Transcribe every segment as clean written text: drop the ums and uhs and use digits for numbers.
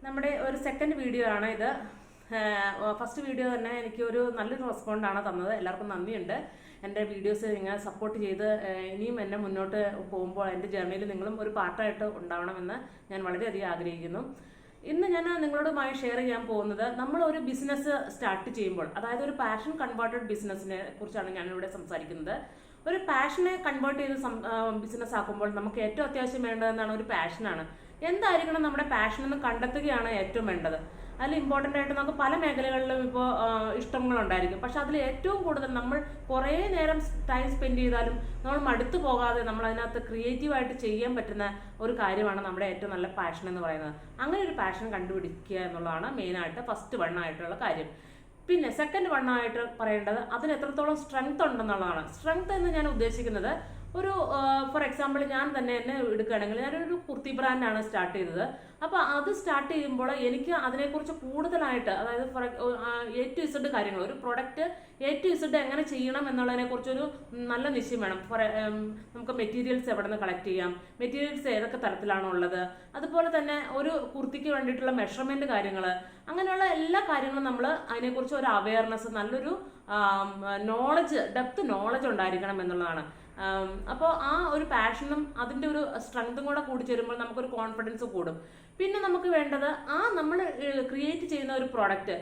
നമ്മുടെ ഒരു second video ആണ് ഇത്. ഫസ്റ്റ് വീഡിയോ തന്നെ എനിക്ക് ഒരു നല്ലൊരു റെസ്പോണ്ടാണ് തന്നത്. എല്ലാവർക്കും നന്ദിയുണ്ട്. എൻ്റെ വീഡിയോസ് നിങ്ങൾ സപ്പോർട്ട് ചെയ്ത് ഇനിയും എന്നെ മുന്നോട്ട് പോകുമ്പോൾ എൻ്റെ ജേർണിയിൽ നിങ്ങളും ഒരു പാർട്ടായിട്ട് ഉണ്ടാവണമെന്ന് ഞാൻ വളരെയധികം ആഗ്രഹിക്കുന്നു. ഇന്ന് ഞാൻ നിങ്ങളോടുമായി ഷെയർ ചെയ്യാൻ പോകുന്നത്, നമ്മൾ ഒരു ബിസിനസ് സ്റ്റാർട്ട് ചെയ്യുമ്പോൾ, അതായത് ഒരു പാഷൻ കൺവേർട്ടഡ് ബിസിനസ്സിനെ കുറിച്ചാണ് ഞാനിവിടെ സംസാരിക്കുന്നത്. ഒരു പാഷനെ കൺവേർട്ട് ചെയ്ത് ബിസിനസ് ആക്കുമ്പോൾ നമുക്ക് ഏറ്റവും അത്യാവശ്യം വേണ്ടതെന്നാണ് ഒരു പാഷനാണ്. എന്തായിരിക്കണം നമ്മുടെ പാഷൻ എന്ന് കണ്ടെത്തുകയാണ് ഏറ്റവും വേണ്ടത്. അതിൽ ഇമ്പോർട്ടൻ്റ് ആയിട്ട് നമുക്ക് പല മേഖലകളിലും ഇപ്പോൾ ഇഷ്ടങ്ങളുണ്ടായിരിക്കും. പക്ഷെ അതിൽ ഏറ്റവും കൂടുതൽ നമ്മൾ കുറേ നേരം ടൈം സ്പെൻഡ് ചെയ്താലും നമ്മൾ മടുത്തു പോകാതെ നമ്മൾ അതിനകത്ത് ക്രിയേറ്റീവായിട്ട് ചെയ്യാൻ പറ്റുന്ന ഒരു കാര്യമാണ് നമ്മുടെ ഏറ്റവും നല്ല പാഷൻ എന്ന് പറയുന്നത്. അങ്ങനെ ഒരു പാഷൻ കണ്ടുപിടിക്കുക എന്നുള്ളതാണ് മെയിനായിട്ട് ഫസ്റ്റ് വൺ ആയിട്ടുള്ള കാര്യം. പിന്നെ സെക്കൻഡ് വൺ ആയിട്ട് പറയേണ്ടത് അതിന് എത്രത്തോളം സ്ട്രെങ്ത് ഉണ്ടെന്നുള്ളതാണ്. സ്ട്രെങ്ത് എന്ന് ഞാൻ ഉദ്ദേശിക്കുന്നത്, ഒരു ഫോർ എക്സാമ്പിൾ ഞാൻ തന്നെ എന്നെ എടുക്കുകയാണെങ്കിൽ, ഞാനൊരു കുർത്തി ബ്രാൻഡാണ് സ്റ്റാർട്ട് ചെയ്തത്. അപ്പോൾ അത് സ്റ്റാർട്ട് ചെയ്യുമ്പോൾ എനിക്ക് അതിനെക്കുറിച്ച് കൂടുതലായിട്ട്, അതായത് A to Z കാര്യങ്ങൾ, ഒരു പ്രൊഡക്റ്റ് A to Z എങ്ങനെ ചെയ്യണം എന്നുള്ളതിനെക്കുറിച്ചൊരു നല്ല നിശ്ചയം വേണം. നമുക്ക് മെറ്റീരിയൽസ് എവിടെ നിന്ന് കളക്ട് ചെയ്യാം, മെറ്റീരിയൽസ് ഏതൊക്കെ തരത്തിലാണോ ഉള്ളത്, അതുപോലെ തന്നെ ഒരു കുർത്തിക്ക് വേണ്ടിയിട്ടുള്ള മെഷർമെൻറ്റ് കാര്യങ്ങൾ, അങ്ങനെയുള്ള എല്ലാ കാര്യങ്ങളും നമ്മൾ അതിനെക്കുറിച്ച് ഒരു അവയർനെസ്, നല്ലൊരു നോളജ്, ഡെപ്ത് നോളജ് ഉണ്ടായിരിക്കണം എന്നുള്ളതാണ്. അപ്പോൾ ആ ഒരു പാഷനും അതിൻ്റെ ഒരു സ്ട്രെങ്തും കൂടെ കൂടി ചേരുമ്പോൾ നമുക്കൊരു കോൺഫിഡൻസ് കൂടും. പിന്നെ നമുക്ക് വേണ്ടത്, നമ്മൾ ക്രിയേറ്റ് ചെയ്യുന്ന ഒരു പ്രോഡക്റ്റ്,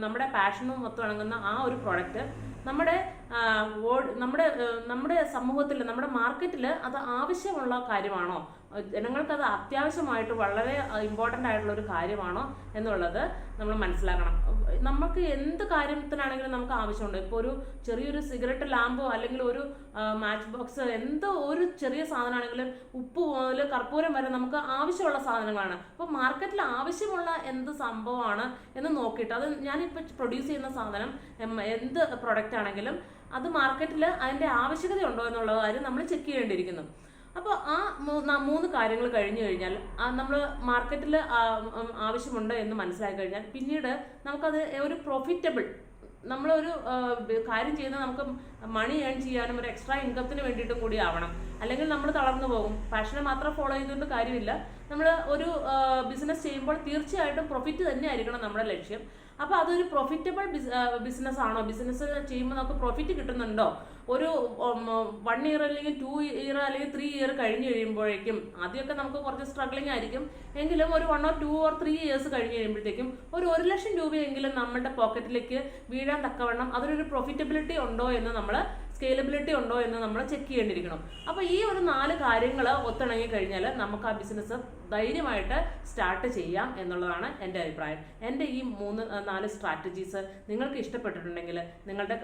നമ്മുടെ പാഷനും മൊത്തം ഇണങ്ങുന്ന ആ ഒരു പ്രോഡക്റ്റ് നമ്മുടെ നമ്മുടെ സമൂഹത്തിൽ, നമ്മുടെ മാർക്കറ്റിൽ അത് ആവശ്യമുള്ള കാര്യമാണോ, ജനങ്ങൾക്ക് അത് അത്യാവശ്യമായിട്ട് വളരെ ഇമ്പോർട്ടൻ്റ് ആയിട്ടുള്ള ഒരു കാര്യമാണോ എന്നുള്ളത് നമ്മൾ മനസ്സിലാക്കണം. നമുക്ക് എന്ത് കാര്യത്തിനാണെങ്കിലും നമുക്ക് ആവശ്യമുണ്ട്. ഇപ്പോൾ ഒരു ചെറിയൊരു സിഗരറ്റ് ലാമ്പോ അല്ലെങ്കിൽ ഒരു മാച്ച് ബോക്സ്, എന്തോ ഒരു ചെറിയ സാധനമാണെങ്കിലും, ഉപ്പ് മുതൽ കർപ്പൂരം വരെ നമുക്ക് ആവശ്യമുള്ള സാധനങ്ങളാണ്. അപ്പോൾ മാർക്കറ്റിൽ ആവശ്യമുള്ള എന്ത് സംഭവമാണ് എന്ന് നോക്കിയിട്ട്, അത് ഞാനിപ്പോൾ പ്രൊഡ്യൂസ് ചെയ്യുന്ന സാധനം എന്ത് പ്രൊഡക്റ്റ് ആണെങ്കിലും അത് മാർക്കറ്റിൽ അതിൻ്റെ ആവശ്യകതയുണ്ടോ എന്നുള്ള കാര്യം നമ്മൾ ചെക്ക് ചെയ്യേണ്ടിയിരിക്കുന്നു. അപ്പോൾ ആ മൂന്ന് കാര്യങ്ങൾ കഴിഞ്ഞു കഴിഞ്ഞാൽ, നമ്മൾ മാർക്കറ്റിൽ ആവശ്യമുണ്ട് എന്ന് മനസ്സിലാക്കി കഴിഞ്ഞാൽ, പിന്നീട് നമുക്കത് ഒരു പ്രോഫിറ്റബിൾ, നമ്മളൊരു കാര്യം ചെയ്യുന്നത് നമുക്ക് മണി ഏൺ ചെയ്യാനും ഒരു എക്സ്ട്രാ ഇൻകത്തിന് വേണ്ടിയിട്ടും കൂടി ആവണം. അല്ലെങ്കിൽ നമ്മൾ തളർന്നു പോകും. പാഷനെ മാത്രം ഫോളോ ചെയ്തുകൊണ്ട് കാര്യമില്ല. നമ്മൾ ഒരു ബിസിനസ് ചെയ്യുമ്പോൾ തീർച്ചയായിട്ടും പ്രോഫിറ്റ് തന്നെ ആയിരിക്കണം നമ്മുടെ ലക്ഷ്യം. അപ്പോൾ അതൊരു പ്രോഫിറ്റബിൾ ബിസിനസ് ആണോ, ബിസിനസ് ചെയ്യുമ്പോൾ നമുക്ക് പ്രോഫിറ്റ് കിട്ടുന്നുണ്ടോ, ഒരു 1 ഇയർ അല്ലെങ്കിൽ 2 ഇയർ അല്ലെങ്കിൽ 3 ഇയർ കഴിഞ്ഞ് കഴിയുമ്പോഴേക്കും, ആദ്യമൊക്കെ നമുക്ക് കുറച്ച് സ്ട്രഗ്ലിംഗ് ആയിരിക്കും, എങ്കിലും ഒരു 1 or 2 or 3 ഇയേഴ്സ് കഴിഞ്ഞ് കഴിയുമ്പോഴത്തേക്കും ഒരു 1,00,000 രൂപയെങ്കിലും നമ്മുടെ പോക്കറ്റിലേക്ക് വീഴാൻ തക്കവണ്ണം അതിനൊരു പ്രോഫിറ്റബിലിറ്റി ഉണ്ടോ എന്ന് നമ്മൾ, സ്കെയിലബിലിറ്റി ഉണ്ടോ എന്ന് നമ്മൾ ചെക്ക് ചെയ്യേണ്ടിയിരിക്കണം. അപ്പോൾ ഈ ഒരു 4 കാര്യങ്ങൾ ഒത്തിണങ്ങി കഴിഞ്ഞാൽ നമുക്ക് ആ ബിസിനസ് ധൈര്യമായിട്ട് സ്റ്റാർട്ട് ചെയ്യാം എന്നുള്ളതാണ് എൻ്റെ അഭിപ്രായം. എൻ്റെ ഈ 3-4 സ്ട്രാറ്റജീസ് നിങ്ങൾക്ക് ഇഷ്ടപ്പെട്ടിട്ടുണ്ടെങ്കിൽ നിങ്ങളുടെ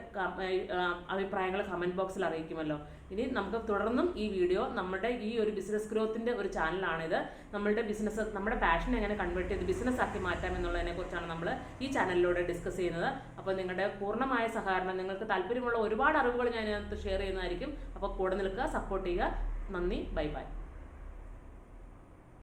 അഭിപ്രായങ്ങൾ കമൻറ്റ് ബോക്സിൽ അറിയിക്കുമല്ലോ. ഇനി നമുക്ക് തുടർന്നും ഈ വീഡിയോ, നമ്മുടെ ഈ ഒരു ബിസിനസ് ഗ്രോത്തിൻ്റെ ഒരു ചാനലാണിത്. നമ്മളുടെ ബിസിനസ്, നമ്മുടെ പാഷൻ എങ്ങനെ കൺവേർട്ട് ചെയ്ത് ബിസിനസ് ആക്കി മാറ്റാം എന്നുള്ളതിനെ കുറിച്ചാണ് നമ്മൾ ഈ ചാനലിലൂടെ ഡിസ്കസ് ചെയ്യുന്നത്. അപ്പോൾ നിങ്ങളുടെ പൂർണ്ണമായ സഹകരണം, നിങ്ങൾക്ക് താല്പര്യമുള്ള ഒരുപാട് അറിവുകൾ ഞാൻ ഇതിനകത്ത് ഷെയർ ചെയ്യുന്നതായിരിക്കും. അപ്പോൾ കൂടെ നിൽക്കുക, സപ്പോർട്ട് ചെയ്യുക. നന്ദി, ബൈ ബൈ.